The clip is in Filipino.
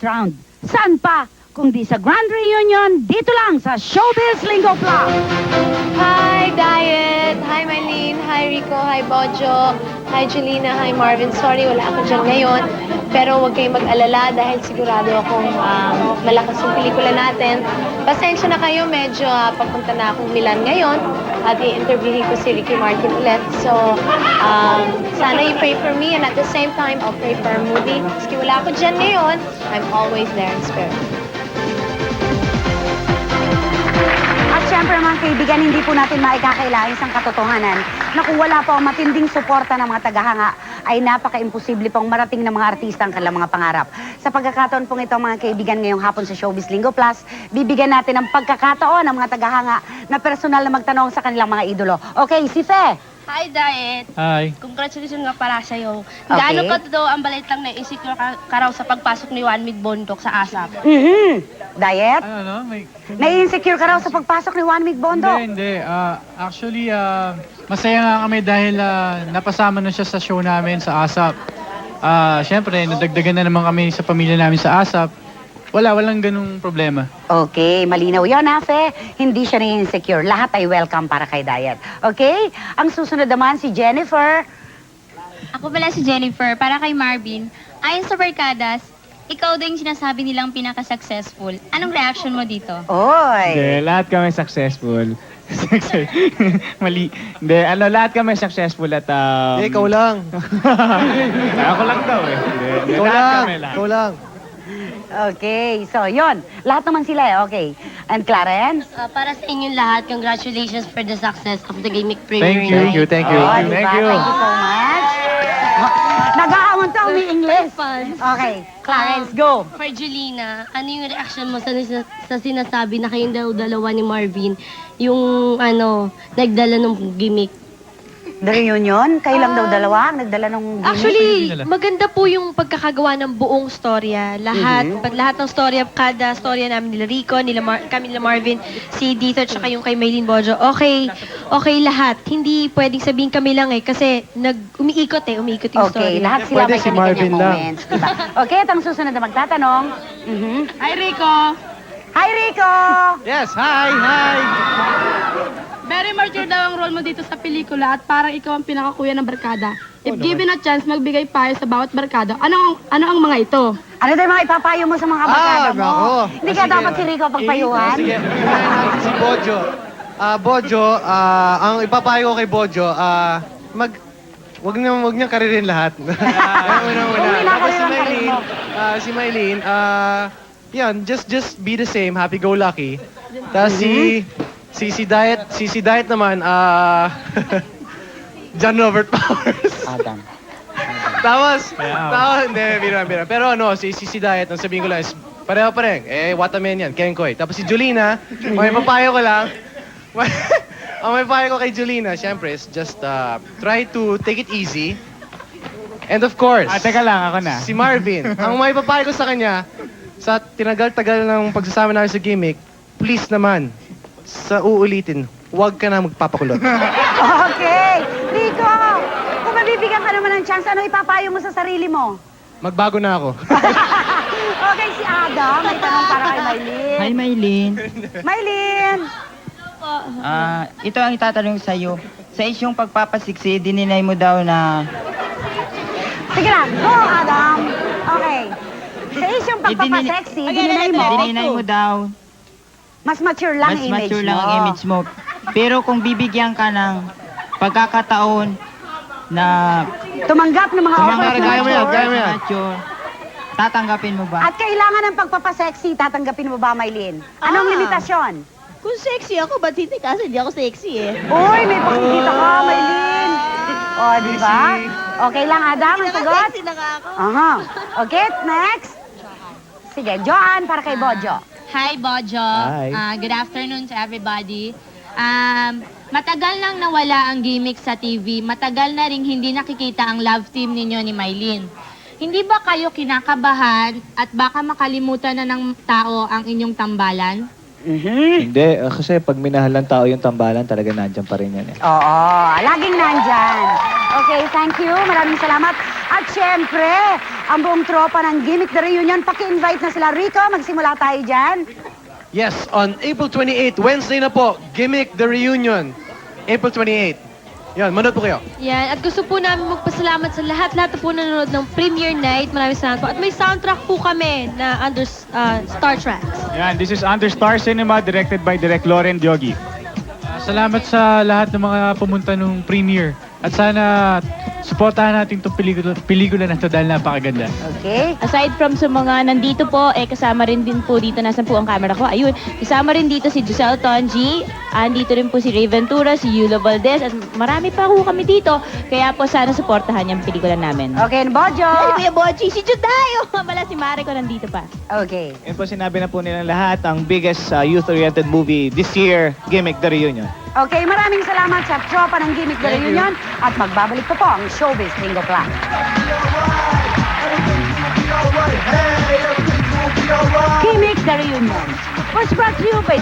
round. Saan pa? Kundi sa Grand Reunion, dito lang sa Showbiz Lingo Plus. Hi, Diet! Hi, Mylene! Hi, Rico! Hi, Bojo! Hi, Jelina! Hi, Marvin! Sorry, wala ako dyan ngayon. Pero huwag kayong mag-alala dahil sigurado akong malakas yung pelikula natin. Pasensya na kayo, medyo papunta na akong Milan ngayon at i-interviewin ko si Ricky Martin ulit. So, sana you pray for me and at the same time, I'll pray for our movie. Maski wala ako dyan ngayon, I'm always there in spirit. Siyempre mga kaibigan, hindi po natin maikakailangan isang katotohanan na kung wala po ang matinding suporta ng mga tagahanga, ay napaka-imposible pong marating ng mga artista ang kanilang mga pangarap. Sa pagkakataon pong ito mga kaibigan ngayong hapon sa Showbiz Lingo Plus, bibigyan natin ng pagkakataon ng mga tagahanga na personal na magtanong sa kanilang mga idolo. Okay, si Fe! Hi, Diet! Hi. Congratulations nga para sa'yo. Okay. Gaano ka daw ang balit lang na insecure ka raw sa pagpasok ni Juan Mig Bondok sa ASAP? Diet? Ano, may... Nai-insecure ka raw sa pagpasok ni Juan Mig Bondo? Hindi. Actually, masaya nga kami dahil napasama na siya sa show namin sa ASAP. Siyempre, nadagdagan na naman kami sa pamilya namin sa ASAP. Walang ganung problema. Okay, malinaw yun ha, Fe. Hindi siya na-insecure. Lahat ay welcome para kay Diet. Okay? Ang susunod naman si Jennifer. Ako pala si Jennifer, para kay Marvin. Ayon sa Barkadas, ikaw daw yung sinasabi nilang pinaka-successful. Anong reaction mo dito? Oy! Hindi, lahat kami successful. Mali. Hindi, lahat kami successful at... Hindi, ikaw lang. Ako lang daw eh. Hindi, Ikaw lahat lang. kami, lahat. Ikaw lang. Okay, so yon. Lahat naman sila eh. Okay. And Clarence? Para sa inyong lahat, congratulations for the success of the gimmick premiere Thank you. night. Thank you. Oh, Thank diba? you. Thank you so much. Nag-aamon to, umi-English. Okay, Clarence, go. For Julina, ano yung reaction mo sa sinasabi na kayong daw dalawa ni Marvin, yung nagdala ng gimmick? The reunion? Kayo lang daw dalawa ang nagdala ng gimmick? Actually, Hindi nila. maganda po yung pagkakagawa ng buong storya. Lahat, lahat ng storya, kada storya namin nila Rico, kami nila Marvin, si Dito, at saka yung kay Maylene Bojo. Okay, okay lahat. Hindi pwedeng sabihin kami lang kasi umiikot yung Okay, storya. lahat sila Pwede may si kanya-kanyang Marvin lang. moments. Diba? Okay, at ang susunod na magtatanong. Hi, Rico! Hi, Rico! Yes, hi, hi. Very mature daw ang role mo dito sa pelikula at parang ikaw ang pinakakuya ng barkada. If given a chance magbigay payo sa bawat barkada, ano ang mga ito? Ano tayo mga ipapayo mo sa mga barkada mo? nako. Hindi ka Sige. dapat si Rico pagpayuhan? Sige, unahin natin si Bojo. Bojo, ang ipapayo ko kay Bojo, wag niyang karirin lahat. Una. Kung Tapos si kinakaririn ang karir Mylene, mo. yan, just be the same, happy-go-lucky. Tapos si Diet naman, John Robert Powers. Adam. Hindi, biro. Pero si Diet, ang sabihin ko lang is, pareho pa rin. Watamen yan, Kenkoy. Tapos si Julina, may papayo ko lang. Ang may papayo ko kay Julina, syempre, is just try to take it easy. And of course, Teka lang, ako na. si Marvin, ang may papayo ko sa kanya, sa tinagal-tagal ng pagsasama namin sa gimmick, please naman, sa uulitin, huwag ka na magpapakulot. Okay! Rico! Kung mabibigyan ka naman ng chance, ano ipapayo mo sa sarili mo? Magbago na ako. Okay, si Adam. May tanong para kay Mylene. Hi, Maylene. Mylene! Ito ang itatanong sa iyo. Sa isyong pagpapasiksi, dininay mo daw na... Sige lang. Go, Adam. Okay. Sa isyong pagpapasexy, Dininay mo daw. mas mature lang Mas ang image mature mo. lang ang image mo. Pero kung bibigyan ka ng pagkakataon na Tumanggap ng mga offers na Kaya mo yan, mature. kaya mo yan. mature, tatanggapin mo ba? At kailangan ng pagpapasexy, tatanggapin mo ba, Mylene? Anong limitasyon? Kung sexy ako, ba't hindi kasi hindi ako sexy eh? Uy, may pakikita ka, Mylene. O, di ba? Okay lang, Adam, ang sagot? na nga ako. Aha. Okay, next. Sige, Joanne, para kay Bojo. Hi, Bojo. Hi. Good afternoon to everybody. Matagal nang nawala ang gimmick sa TV. Matagal na ring hindi nakikita ang love team ninyo ni Mylene. Hindi ba kayo kinakabahan at baka makalimutan na ng tao ang inyong tambalan? Hindi, kasi pag minahal ng tao yung tambalan, talaga nandyan pa rin yan eh. Oo, laging nandyan. Okay, thank you. Maraming salamat. At syempre, ang buong tropa ng Gimmick the Reunion, paki-invite na sila. Rico, magsimula tayo dyan. Yes, on April 28, Wednesday na po, Gimmick the Reunion. April 28. Yan, manood po kayo. Yan, at gusto po namin magpasalamat sa lahat-lahat na po nanonood ng premiere night. Maraming salamat po. At may soundtrack po kami na under Star Tracks. Yan, this is Under Star Cinema, directed by Direk Loren Diogi. Salamat sa lahat ng mga pumunta nung premiere. At sana suportahan natin itong pelikula na ito dahil napakaganda. Okay. Aside from sa mga nandito po, kasama rin din po dito, nasan po ang camera ko? Ayun, kasama rin dito si Giselle Tonji, andito rin po si Ray Ventura, si Yulo Valdez, at marami pa po kami dito. Kaya po sana suportahan yung pelikula namin. Okay, and Bojo. Ay, Kuya Bochi, si Juday! Mala si Mare ko nandito pa. Okay. Yun po sinabi na po nilang lahat, ang biggest youth-oriented movie this year, Gimmick the Reunion. Okay, maraming salamat sa tropa ng Gimmick the Reunion. At magbabalik po ang Showbiz Bingo Club. Gimmick the Reunion was brought to you by